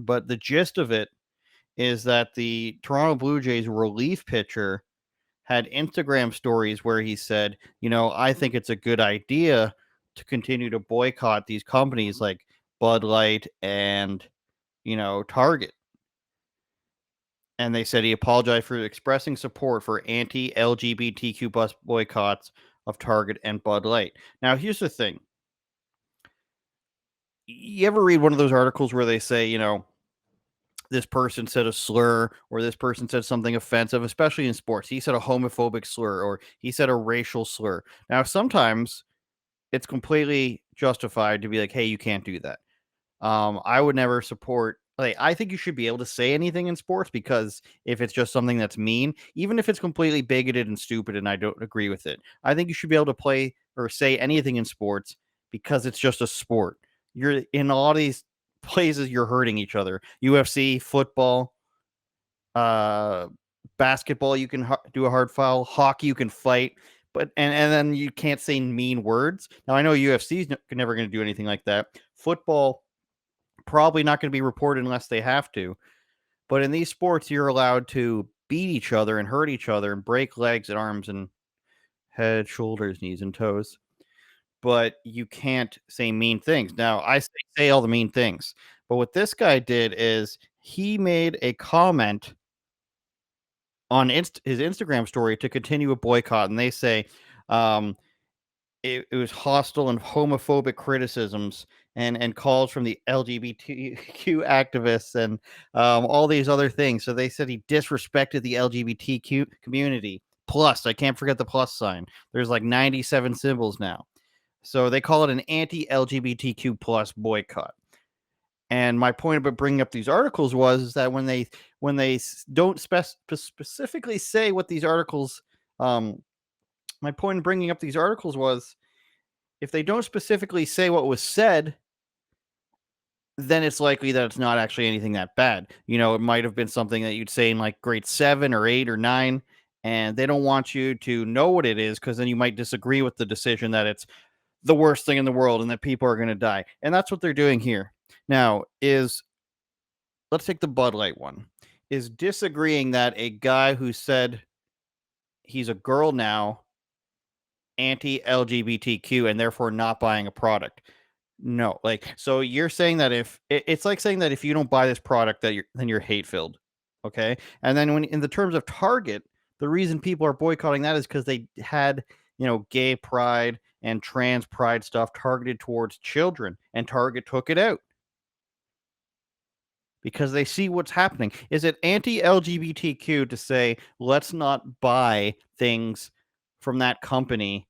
But the gist of it is that the Toronto Blue Jays relief pitcher had Instagram stories where he said, I think it's a good idea to continue to boycott these companies like Bud Light and, Target. And they said he apologized for expressing support for anti LGBTQ plus boycotts of Target and Bud Light. Now, here's the thing. You ever read one of those articles where they say, this person said a slur or this person said something offensive, especially in sports? He said a homophobic slur or he said a racial slur. Now, sometimes it's completely justified to be like, hey, you can't do that. I would never support. Like, I think you should be able to say anything in sports because if it's just something that's mean, even if it's completely bigoted and stupid and I don't agree with it, I think you should be able to play or say anything in sports because it's just a sport. You're in all these places, you're hurting each other. UFC, football, uh, basketball, you can do a hard foul. Hockey, you can fight, but and then you can't say mean words. Now I know UFC's never going to do anything like that. Football probably not going to be reported unless they have to. But in these sports, you're allowed to beat each other and hurt each other and break legs and arms and head, shoulders, knees, and toes. But you can't say mean things. Now, I say all the mean things. But what this guy did is he made a comment on his Instagram story to continue a boycott. And they say, um, it was hostile and homophobic criticisms and calls from the LGBTQ activists and all these other things. So they said he disrespected the LGBTQ community. Plus, I can't forget the plus sign. There's like 97 symbols now. So they call it an anti-LGBTQ plus boycott. And my point about bringing up these articles was that when they don't specifically say what these articles, my point in bringing up these articles was if they don't specifically say what was said, then it's likely that it's not actually anything that bad. It might have been something that you'd say in like grade 7 or 8 or 9, and they don't want you to know what it is because then you might disagree with the decision that it's the worst thing in the world and that people are going to die. And that's what they're doing here. Now, let's take the Bud Light one. Is disagreeing that a guy who said he's a girl now anti-LGBTQ and therefore not buying a product. No, like so you're saying that if it's like saying that if you don't buy this product that you're hate filled. Okay? And then when in the terms of Target, the reason people are boycotting that is because they had, gay pride and trans pride stuff targeted towards children and Target took it out because they see what's happening. Is it anti-LGBTQ to say let's not buy things from that company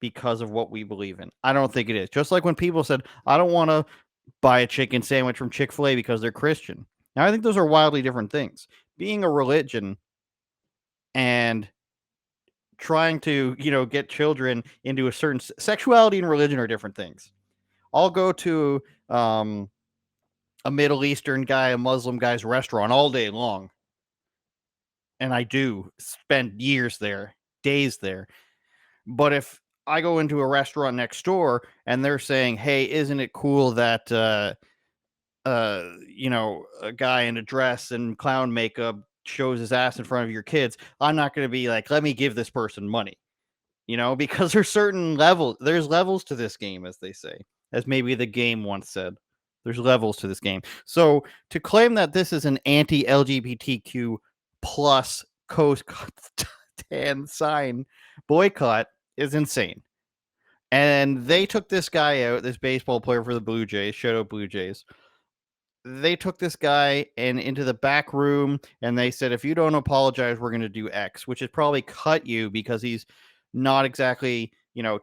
because of what we believe in? I don't think it is. Just like when people said, I don't want to buy a chicken sandwich from Chick-fil-A because they're Christian. Now, I think those are wildly different things. Being a religion and trying to, get children into a certain sexuality and religion are different things. I'll go to a Middle Eastern guy, a Muslim guy's restaurant all day long. And I do spend years there, days there. But if I go into a restaurant next door and they're saying, "Hey, isn't it cool that a guy in a dress and clown makeup shows his ass in front of your kids?" I'm not going to be like, "Let me give this person money," because there's levels to this game, as they say, as maybe the game once said. There's levels to this game. So to claim that this is an anti-LGBTQ plus coast tan sign boycott is insane. And they took this guy out, this baseball player for the Blue Jays, shout out Blue Jays. They took this guy and into the back room and they said, if you don't apologize, we're going to do X, which is probably cut you because he's not exactly,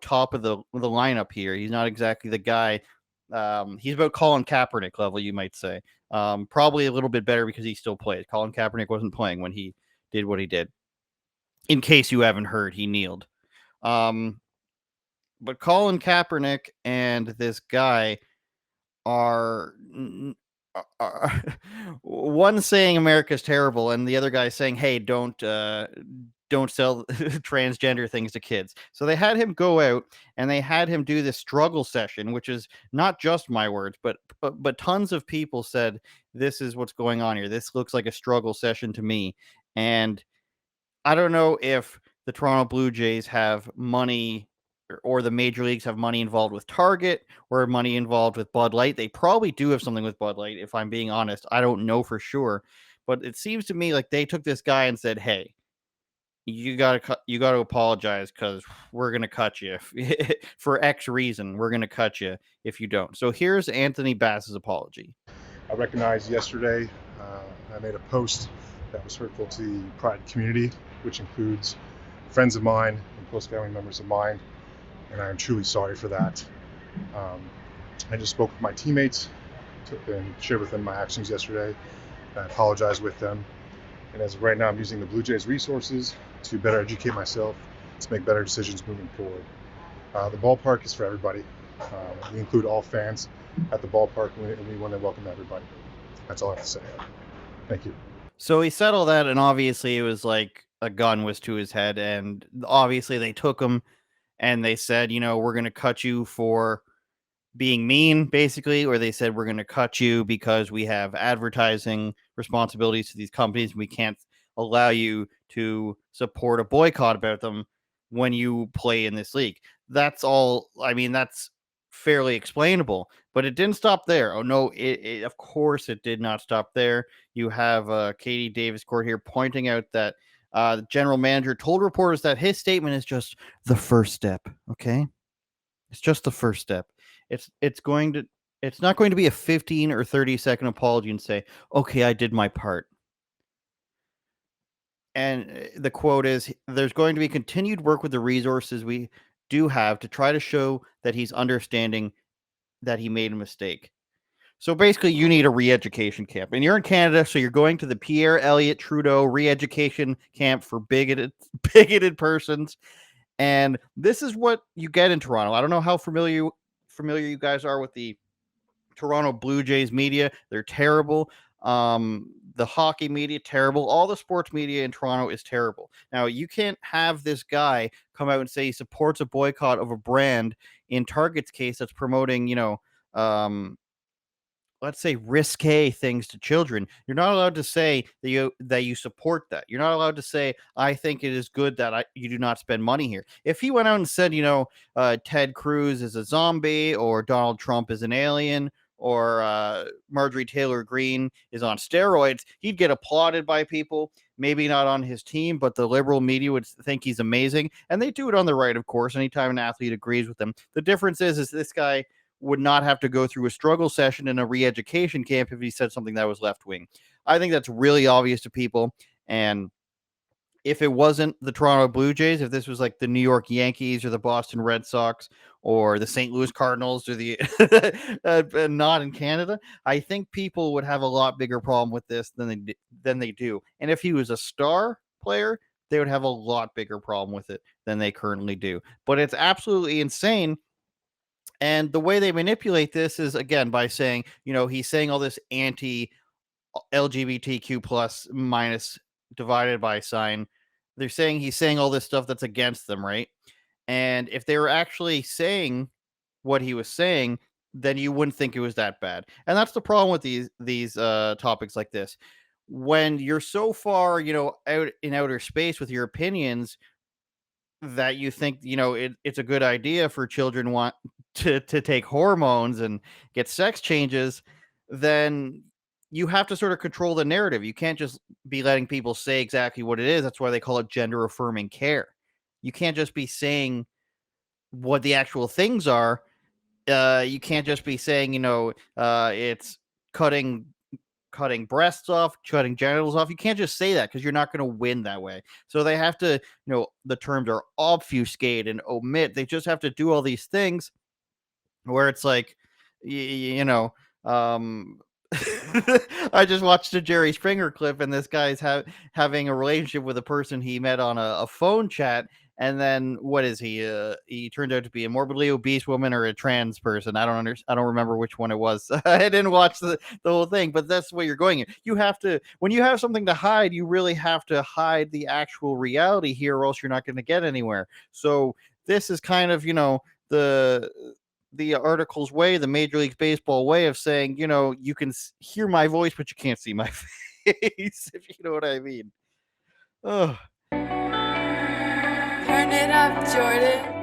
top of the lineup here. He's not exactly the guy. He's about Colin Kaepernick level, you might say. Probably a little bit better because he still plays. Colin Kaepernick wasn't playing when he did what he did. In case you haven't heard, he kneeled. But Colin Kaepernick and this guy are one saying America's terrible, and the other guy saying, "Hey, don't don't sell transgender things to kids. So they had him go out and they had him do this struggle session, which is not just my words, but tons of people said this is what's going on here. This looks like a struggle session to me. And I don't know if the Toronto Blue Jays have money or the major leagues have money involved with Target or money involved with Bud Light. They probably do have something with Bud Light, if I'm being honest. I don't know for sure. But it seems to me like they took this guy and said, "Hey, you gotta apologize because we're gonna cut you for X reason. We're gonna cut you if you don't." So here's Anthony Bass's apology. I recognized yesterday I made a post that was hurtful to the Pride community, which includes friends of mine and close family members of mine, and I am truly sorry for that. Um, I just spoke with my teammates and shared with them my actions yesterday. I apologized with them, and as of right now, I'm using the Blue Jays resources to better educate myself, to make better decisions moving forward. The ballpark is for everybody. We include all fans at the ballpark, and we want to welcome everybody. That's all I have to say. Thank you. So he said all that, and obviously it was like a gun was to his head, and obviously they took him and they said, we're gonna cut you for being mean, basically, or they said we're going to cut you because we have advertising responsibilities to these companies. We can't allow you to support a boycott about them when you play in this league. That's all. I mean, that's fairly explainable, but it didn't stop there. Oh no, of course it did not stop there. You have Katie Davis Court here pointing out that the general manager told reporters that his statement is just the first step. Okay, it's just the first step. It's going to it's not going to be a 15 or 30-second apology and say, "Okay, I did my part." And the quote is, "There's going to be continued work with the resources we do have to try to show that he's understanding that he made a mistake." So basically, you need a re-education camp, and you're in Canada, so you're going to the Pierre Elliott Trudeau re-education camp for bigoted persons. And this is what you get in Toronto. I don't know how familiar you guys are with the Toronto Blue Jays media. They're terrible. The hockey media, terrible. All the sports media in Toronto is terrible. Now, you can't have this guy come out and say he supports a boycott of a brand in Target's case that's promoting, um, let's say risque things to children. You're not allowed to say that you support that. You're not allowed to say I think it is good that you do not spend money here. If he went out and said, Ted Cruz is a zombie or Donald Trump is an alien or Marjorie Taylor Greene is on steroids, he'd get applauded by people. Maybe not on his team, but the liberal media would think he's amazing, and they do it on the right, of course. Anytime an athlete agrees with them, the difference is this guy would not have to go through a struggle session in a re-education camp if he said something that was left wing. I think that's really obvious to people. And if it wasn't the Toronto Blue Jays, if this was like the New York Yankees or the Boston Red Sox or the St. Louis Cardinals or the not in Canada, I think people would have a lot bigger problem with this than they do. And if he was a star player, they would have a lot bigger problem with it than they currently do. But it's absolutely insane. And the way they manipulate this is again by saying, he's saying all this anti LGBTQ plus minus divided by sign. They're saying he's saying all this stuff that's against them, right? And if they were actually saying what he was saying, then you wouldn't think it was that bad. And that's the problem with these topics like this. When you're so far, out in outer space with your opinions, that you think it's a good idea for children want to take hormones and get sex changes, then you have to sort of control the narrative. You can't just be letting people say exactly what it is. That's why they call it gender affirming care. You can't just be saying what the actual things are. You can't just be saying it's cutting breasts off, cutting genitals off. You can't just say that because you're not going to win that way. So they have to, the terms are obfuscate and omit. They just have to do all these things where it's like, I just watched a Jerry Springer clip and this guy's having a relationship with a person he met on a phone chat. And then what is he? He turned out to be a morbidly obese woman or a trans person. I don't remember which one it was. I didn't watch the whole thing, but that's what you're going in. You have to, when you have something to hide, you really have to hide the actual reality here, or else you're not going to get anywhere. So this is kind of, the article's way, the Major League Baseball way of saying, you can hear my voice, but you can't see my face, if you know what I mean. Oh. Turn it up, Jordan.